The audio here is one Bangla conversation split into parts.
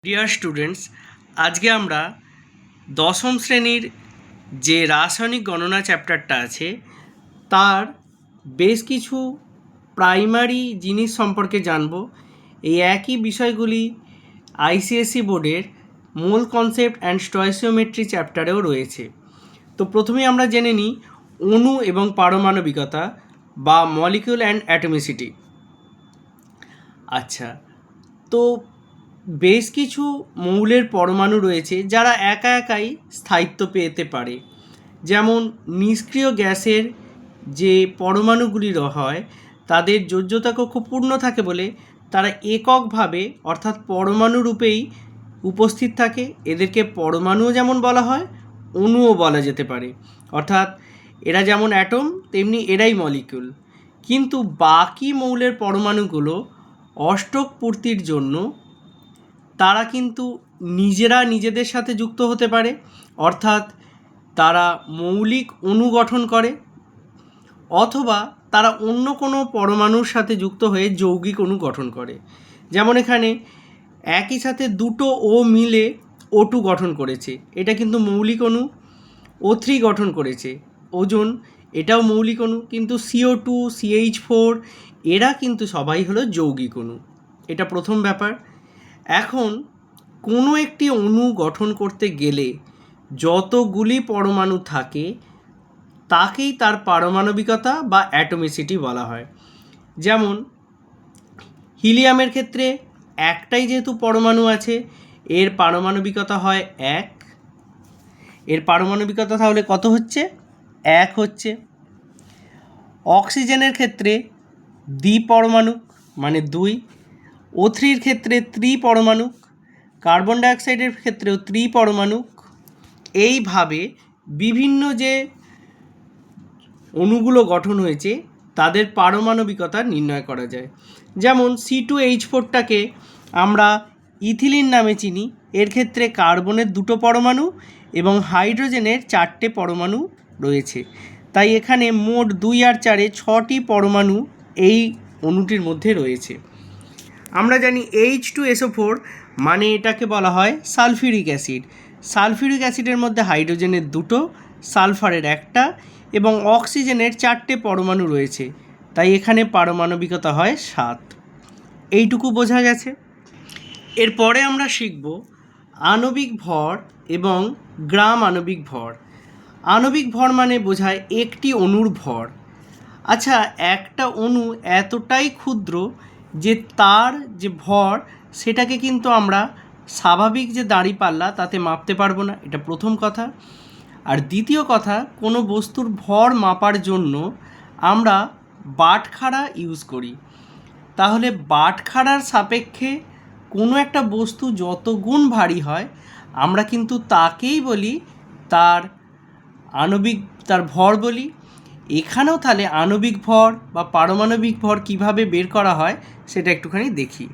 ডিয়ার স্টুডেন্টস, আজকে আমরা দশম শ্রেণীর যে রাসায়নিক গণনা চ্যাপ্টারটা আছে তার বেশ কিছু প্রাইমারি জিনিস সম্পর্কে জানব। এই একই বিষয়গুলি আইসিএসসি বোর্ডের মোল কনসেপ্ট অ্যান্ড স্টয়সিওমেট্রি চ্যাপ্টারেও রয়েছে। তো প্রথমে আমরা জেনে নিই অণু এবং পারমাণবিকতা বা মলিকিউল অ্যান্ড অ্যাটমিসিটি। আচ্ছা, তো বেশ কিছু মৌলের পরমাণু রয়েছে যারা একা একাই স্থায়িত্ব পেতে পারে। যেমন নিষ্ক্রিয় গ্যাসের যে পরমাণুগুলি হয় তাদের যোজ্যতা কক্ষ পূর্ণ থাকে বলে তারা এককভাবে অর্থাৎ পরমাণু রূপেই উপস্থিত থাকে। এদেরকে পরমাণুও যেমন বলা হয়, অণুও বলা যেতে পারে। অর্থাৎ এরা যেমন অ্যাটম তেমনি এরাই মলিকিউল। কিন্তু বাকি মৌলের পরমাণুগুলো অষ্টক পূর্তির জন্য তারা কিন্তু নিজেরা নিজেদের সাথে যুক্ত হতে পারে, অর্থাৎ তারা মৌলিক অণু গঠন করে, অথবা তারা অন্য কোনো পরমাণুর সাথে যুক্ত হয়ে যৌগিক অণু গঠন করে। যেমন এখানে একই সাথে দুটো ও মিলে O2 গঠন করেছে, এটা কিন্তু মৌলিক অণু। O3 গঠন করেছে, ওজোন, এটাও মৌলিক অণু। কিন্তু CO2, CH4 এরা কিন্তু সবাই হলো যৌগিক অণু। এটা প্রথম ব্যাপার। এখন কোনো একটি অণু গঠন করতে গেলে যতগুলি পরমাণু থাকে তাকেই তার পারমাণবিকতা বা অ্যাটমিসিটি বলা হয়। যেমন হিলিয়ামের ক্ষেত্রে একটাই যেহেতু পরমাণু আছে, এর পারমাণবিকতা হয় 1। এর পারমাণবিকতা তাহলে কত হচ্ছে? 1 হচ্ছে। অক্সিজেনের ক্ষেত্রে দ্বিপরমাণুক মানে 2। O3-র ক্ষেত্রে ত্রিপরমাণুক। কার্বন ডাইঅক্সাইডের ক্ষেত্রেও ত্রিপরমাণুক। এইভাবে বিভিন্ন যে অণুগুলো গঠন হয়েছে তাদের পারমাণবিকতা নির্ণয় করা যায়। যেমন C2H4টাকে আমরা ইথিলিন নামে চিনি। এর ক্ষেত্রে কার্বনের 2টো পরমাণু এবং হাইড্রোজেনের 4টে পরমাণু রয়েছে। তাই এখানে মোট 2 আর 4-এ 6টি পরমাণু এই অণুটির মধ্যে রয়েছে। আমরা জানি H2SO4 মানে এটাকে বলা হয় সালফিউরিক অ্যাসিড। সালফিউরিক অ্যাসিডের মধ্যে হাইড্রোজেনের 2টো, সালফারের 1টা এবং অক্সিজেনের 4টে পরমাণু রয়েছে। তাই এখানে পারমাণবিকতা হয় 7। এইটুকু বোঝা গেছে। এরপরে আমরা শিখব আণবিক ভর এবং গ্রাম আণবিক ভর। আণবিক ভর মানে বোঝায় একটি অণুর ভর। আচ্ছা, একটা অণু এতটাই ক্ষুদ্র যে তার যে ভর সেটাকে কিন্তু আমরা স্বাভাবিক যে দাঁড়িপাল্লা তাতে মাপতে পারবো না, এটা প্রথম কথা। আর দ্বিতীয় কথা, কোনো বস্তুর ভর মাপার জন্য আমরা বাটখারা ইউজ করি। তাহলে বাটখারার সাপেক্ষে কোনো একটা বস্তু যত গুণ ভারী হয় আমরা কিন্তু তাকেই বলি তার আণবিক তার ভর বলি। এখানেও তাহলে আণবিক ভর বা পারমাণবিক ভর কিভাবে বের করা হয় সেটা একটুখানি দেখি।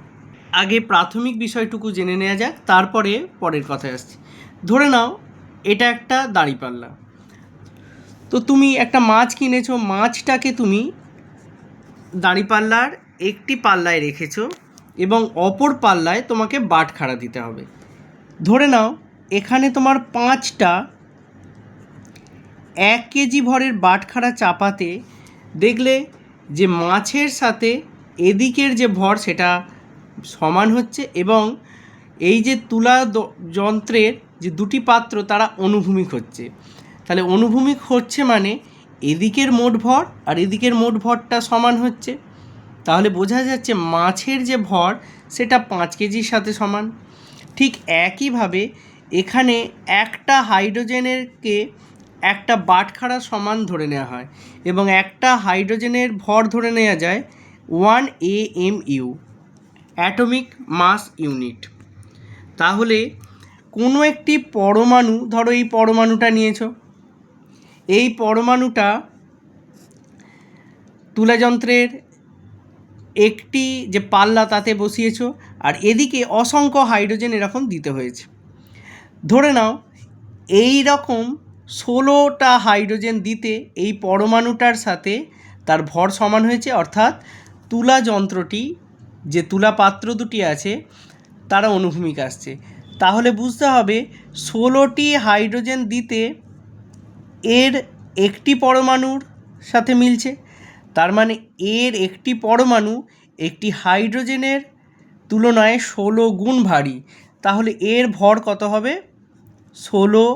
আগে প্রাথমিক বিষয়টুকু জেনে নেওয়া যাক, তারপরে পরের কথায় আসছি। ধরে নাও এটা একটা দাঁড়িপাল্লা। তো তুমি একটা মাছ কিনেছো, মাছটাকে তুমি দাঁড়িপাল্লার একটি পাল্লায় রেখেছো এবং অপর পাল্লায় তোমাকে বাটখারা দিতে হবে। ধরে নাও এখানে তোমার 5টা 1 কেজি ভরের বাটখারা চাপাতে দেখলে যে মাছের সাথে এদিকের যে ভর সেটা সমান হচ্ছে এবং এই যে তুলা যন্ত্রের যে দুটি পাত্র তারা অনুভূমিক হচ্ছে। তাহলে অনুভূমিক হচ্ছে মানে এদিকের মোট ভর আর এদিকের মোট ভরটা সমান হচ্ছে। তাহলে বোঝা যাচ্ছে মাছের যে ভর সেটা 5 কেজির সাথে সমান। ঠিক একইভাবে এখানে একটা হাইড্রোজেনেরকে একটা বাটখারা সমান ধরে নেওয়া হয় এবং একটা হাইড্রোজেনের ভর ধরে নেওয়া যায় 1 AMU, অ্যাটমিক মাস ইউনিট। তাহলে কোনো একটি পরমাণু, ধরো এই পরমাণুটা নিয়েছো, এই পরমাণুটা তুলাযন্ত্রের একটি যে পাল্লা তাতে বসিয়েছো আর এদিকে অসংখ্য হাইড্রোজেন এরকম দিতে হয়েছে। ধরে নাও এই রকম 16টা হাইড্রোজেন দিতে এই পরমাণুটার সাথে তার ভর সমান হয়েছে, অর্থাৎ তুলা যন্ত্রটি যে তুলা পাত্র দুটি আছে তারা অনুভূমিক আসছে। তাহলে বুঝতে হবে 16টি হাইড্রোজেন দিতে এর একটি পরমাণুর সাথে মিলছে, তার মানে এর একটি পরমাণু একটি হাইড্রোজেনের তুলনায় 16 গুণ ভারী। তাহলে এর ভর কত হবে? 16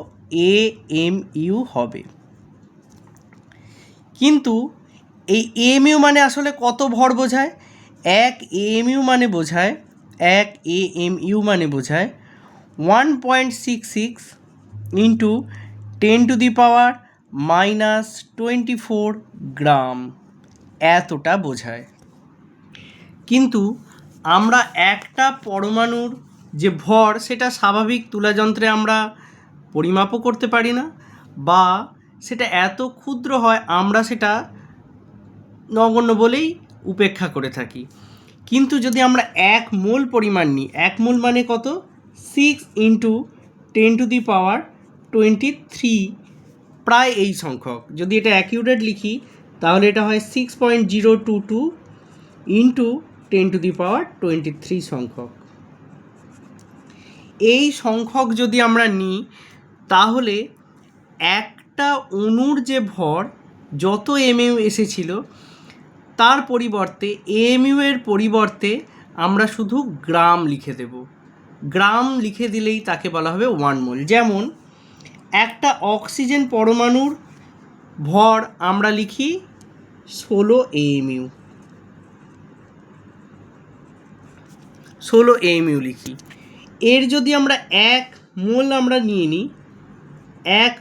AMU হবে। কিন্তু এই AMU মানে আসলে কত ভর বোঝায়? 1 AMU মানে বোঝায় 1.66 ইন্টু 10⁻⁻24 গ্রাম, এতটা বোঝায়। কিন্তু আমরা একটা পরমাণুর যে ভর সেটা স্বাভাবিক তুলাযন্ত্রে আমরা পরিমাপও করতে পারি না, বা সেটা এত ক্ষুদ্র হয় আমরা সেটা নগণ্য বলেই উপেক্ষা করে থাকি। কিন্তু যদি আমরা 1 মোল পরিমাণ নিই, 1 মোল মানে কত? 6 ইন্টু 10⁻23, প্রায় এই সংখ্যক। যদি এটা অ্যাকিউরেট লিখি তাহলে এটা হয় 6.022 ইন্টু 10⁻23 সংখ্যক। এই সংখ্যক যদি আমরা নিই তাহলে একটা অণুর যে ভর যত এমইউ এসেছিল তার পরিবর্তে এমইউ এর পরিবর্তে আমরা শুধু গ্রাম লিখে দেব। গ্রাম লিখে দিলেই তাকে বলা হবে 1 মোল। যেমন একটা অক্সিজেন পরমাণুর ভর আমরা লিখি 16 AMU, 16 AMU লিখি। এর যদি আমরা 1 মোল আমরা নিয়ে নিই, 1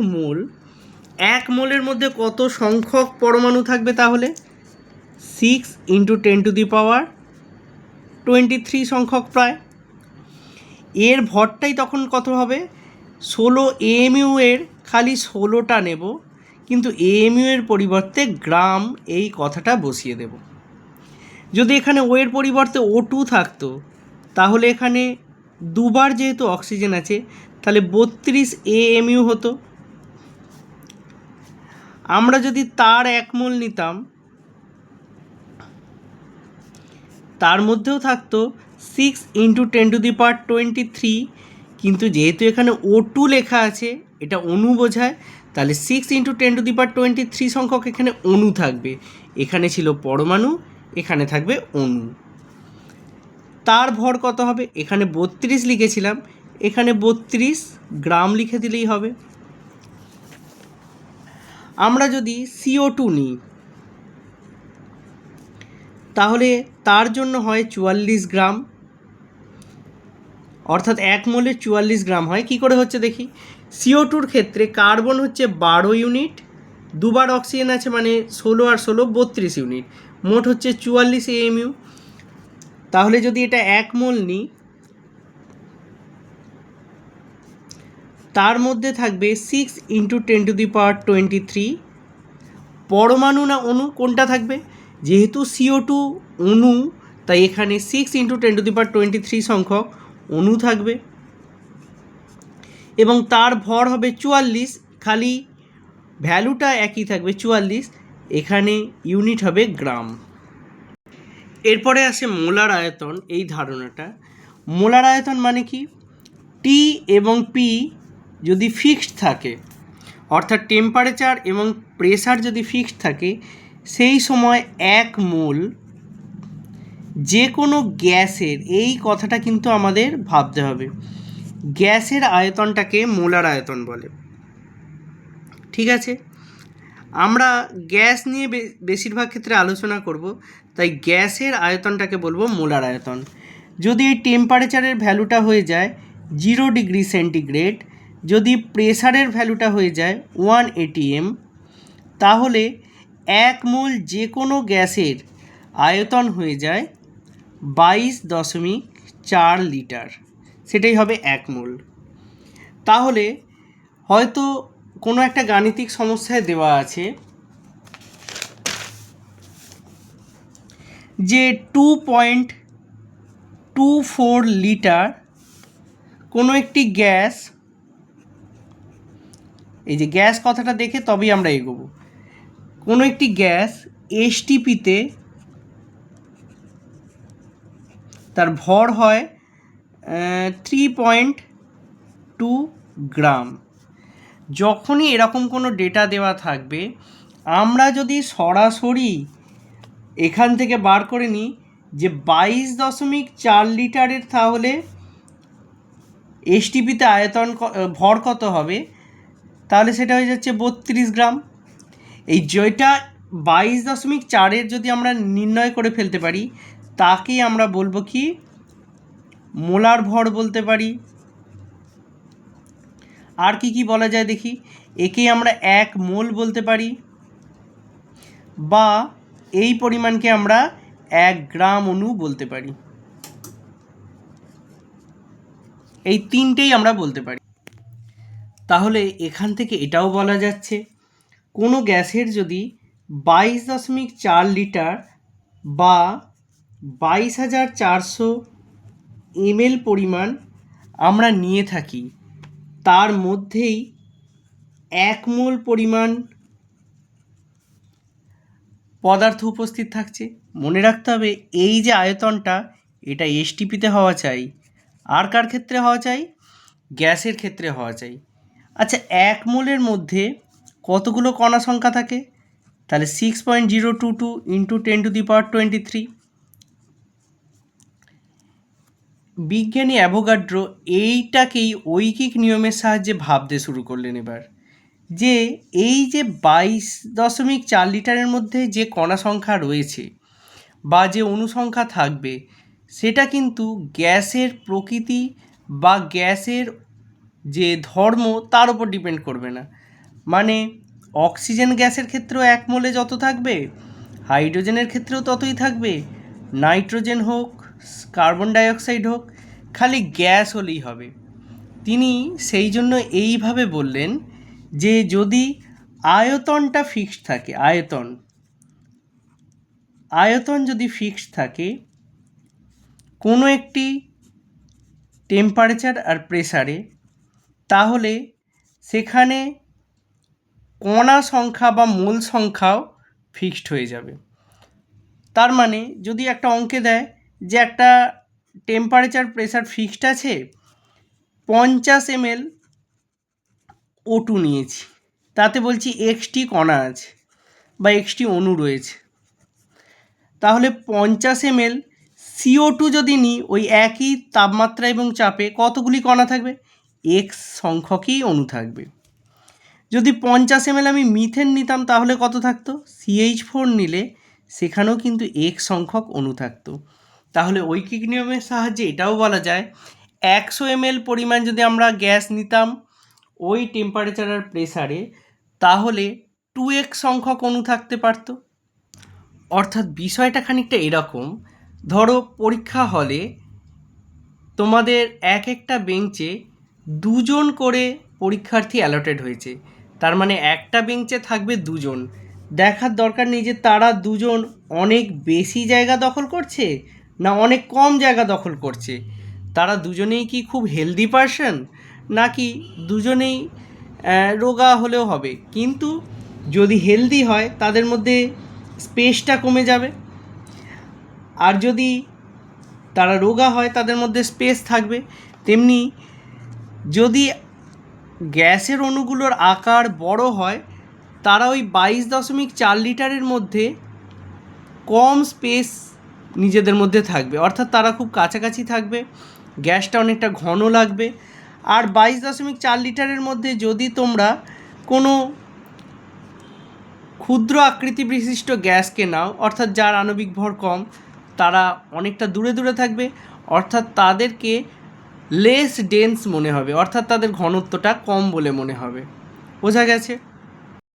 মোলের মধ্যে কত সংখ্যক পরমাণু থাকবে? তাহলে 6 ইন্টু 10⁻23 সংখ্যক প্রায়। এর ভরটাই তখন কত হবে? 16 AMU এর খালি 16টা নেব, কিন্তু AMU এর পরিবর্তে গ্রাম এই কথাটা বসিয়ে দেব। যদি এখানে ও এর পরিবর্তে O2 থাকতো তাহলে এখানে দুবার যেহেতু অক্সিজেন আছে তাহলে 32 AMU হতো। আমরা যদি তার 1 মোল নিতাম তার মধ্যেও থাকতো 6 ইন্টু 10⁻23, কিন্তু যেহেতু এখানে O2 লেখা আছে, এটা অণু বোঝায়, তাহলে 6 ইন্টু 10⁻23 সংখ্যক এখানে অণু থাকবে। এখানে ছিল পরমাণু, এখানে থাকবে অণু। তার ভর কত হবে? এখানে 32 লিখেছিলাম, এখানে 32 গ্রাম লিখে দিলেই হবে। আমরা যদি CO2 নিই তাহলে তার জন্য হয় 44 গ্রাম, অর্থাৎ 1 মোলে 44 গ্রাম হয়। কি করে হচ্ছে দেখি। CO2-র ক্ষেত্রে কার্বন হচ্ছে 12 ইউনিট, দুবার অক্সিজেন আছে মানে 16 আর 16 32 ইউনিট, মোট হচ্ছে 44 AMU। তাহলে যদি এটা 1 মোল নিই তার মধ্যে থাকবে 6 ইন্টু 10⁻23, পরমাণু না অণু কোনটা থাকবে? যেহেতু CO2 অণু তাই এখানে 6 ইন্টু 10⁻23 সংখ্যক অণু থাকবে এবং তার ভর হবে 44, খালি ভ্যালুটা একই থাকবে 44, এখানে ইউনিট হবে গ্রাম। এরপরে আসে মোলার আয়তন। এই ধারণাটা, মোলার আয়তন মানে কি? টি এবং পি যদি ফিক্সড থাকে, অর্থাৎ টেম্পারেচার এবং প্রেসার যদি ফিক্সড থাকে, সেই সময় 1 মোল যে কোনো গ্যাসের, এই কথাটা কিন্তু আমাদের ভাবতে হবে, গ্যাসের আয়তনটাকে মোলার আয়তন বলে। ঠিক আছে, আমরা গ্যাস নিয়ে বেশিরভাগ ক্ষেত্রে আলোচনা করব, তাই গ্যাসের আয়তনটাকে বলবো মোলার আয়তন। যদি এই টেম্পারেচারের ভ্যালুটা হয়ে যায় 0 ডিগ্রি সেন্টিগ্রেড, যদি প্রেসারের ভ্যালুটা হয়ে যায় 1 atm, তাহলে 1 মোল যে কোনো গ্যাসের আয়তন হয়ে যায় 22.4 লিটার, সেটাই হবে 1 মোল। তাহলে হয়তো কোনো একটা গাণিতিক সমস্যায় দেওয়া আছে যে 2.24 লিটার কোনো একটি গ্যাস, এই যে গ্যাস কথাটা দেখে তবেই আমরা এগোবো, কোনো একটি গ্যাস এসটিপিতে তার ভর হয় 3.2 গ্রাম। যখনই এরকম কোনো ডেটা দেওয়া থাকবে, আমরা যদি সরাসরি এখান থেকে বার করে নিই যে 22.4 লিটারের, তাহলে এসটিপিতে ভর কত হবে, তাহলে সেটা হয়ে যাচ্ছে 32 গ্রাম। এই যেটা 22.4 যদি আমরা নির্ণয় করে ফেলতে পারি, তাকেই আমরা বলবো কি, মোলার ভর বলতে পারি। আর কি কি বলা যায় দেখি, একেই আমরা 1 মোল বলতে পারি, বা এই পরিমাণকে আমরা 1 গ্রাম অণু বলতে পারি। এই তিনটেই আমরা বলতে পারি। তাহলে এখান থেকে এটাও বলা যাচ্ছে, কোনো গ্যাসের যদি 22.4 লিটার বা 22,400 ml পরিমাণ আমরা নিয়ে থাকি, তার মধ্যেই 1 মোল পরিমাণ পদার্থ উপস্থিত থাকছে। মনে রাখতে হবে এই যে আয়তনটা, এটা এসটিপিতে হওয়া চাই। আর কার ক্ষেত্রে হওয়া চাই? গ্যাসের ক্ষেত্রে হওয়া চাই। আচ্ছা, 1 মোলের মধ্যে কতগুলো কণা সংখ্যা থাকে? তাহলে 6.022 × 10⁻23। বিজ্ঞানী অ্যাভোগাড্রো এইটাকেই ঐকিক নিয়মের সাহায্যে ভাবতে শুরু করলেন এবার, যে এই যে 22.4 লিটারের মধ্যে যে কণা সংখ্যা রয়েছে বা যে অনুসংখ্যা থাকবে, সেটা কিন্তু গ্যাসের প্রকৃতি বা গ্যাসের যে ধর্ম তার উপর ডিপেন্ড করবে না। মানে অক্সিজেন গ্যাসের ক্ষেত্রেও 1 মোলে যত থাকবে, হাইড্রোজেনের ক্ষেত্রেও ততই থাকবে, নাইট্রোজেন হোক, কার্বন ডাইঅক্সাইড হোক, খালি গ্যাস হলেই হবে। তিনি সেই জন্য এইভাবে বললেন যে যদি আয়তনটা ফিক্সড থাকে, আয়তন যদি ফিক্সড থাকে কোনো একটি টেম্পারেচার আর প্রেসারে, তাহলে সেখানে কণা সংখ্যা বা মোল সংখ্যাও ফিক্সড হয়ে যাবে। তার মানে যদি একটা অঙ্কে দেয় যে একটা টেম্পারেচার প্রেসার ফিক্সড আছে, 50 ml O2 নিয়েছি, তাতে বলছি XT কণা আছে বা XT অণু রয়েছে, তাহলে 50 ml CO2 যদি নিই, ওই একই তাপমাত্রা এবং চাপে কতগুলি কণা থাকবে? X সংখ্যকই অণু থাকবে। যদি 50 ml আমি মিথেন নিতাম, তাহলে কত থাকতো? CH4 নিলে সেখানেও কিন্তু X সংখ্যক অণু থাকতো। তাহলে ঐকিক নিয়মের সাহায্যে এটাও বলা যায়, 100 ml পরিমাণ যদি আমরা গ্যাস নিতাম ওই টেম্পারেচার আর প্রেসারে, তাহলে 2X সংখ্যক অণু থাকতে পারত। অর্থাৎ বিষয়টা খানিকটা এরকম, ধরো পরীক্ষা হলে তোমাদের এক একটা বেঞ্চে 2 জন করে পরীক্ষার্থী অ্যালটেড হয়েছে, তার মানে একটা বেঞ্চে থাকবে 2 জন। দেখার দরকার নেই যে তারা 2 জন অনেক বেশি জায়গা দখল করছে না অনেক কম জায়গা দখল করছে, তারা দুজনেই কি খুব হেলদি পারসন, নাকি দুজনেই রোগা হলেও হবে। কিন্তু যদি হেলদি হয় তাদের মধ্যে স্পেসটা কমে যাবে, আর যদি তারা রোগা হয় তাদের মধ্যে স্পেস থাকবে। তেমনি যদি গ্যাসের অণুগুলোর আকার বড় হয়, তারা ওই 22.4 লিটারের মধ্যে কম স্পেস নিজেদের মধ্যে থাকবে, অর্থাৎ তারা খুব কাছাকাছি থাকবে, গ্যাসটা অনেকটা ঘন লাগবে। আর 22.4 লিটারের মধ্যে যদি তোমরা কোনো ক্ষুদ্র আকৃতি বিশিষ্ট গ্যাসকে নাও, অর্থাৎ যার আণবিক ভর কম, তারা অনেকটা দূরে দূরে থাকবে, অর্থাৎ তাদেরকে লেস ডেন্স মনে হবে, অর্থাৎ তাদের ঘনত্বটা কম বলে মনে হবে। বোঝা গেছে?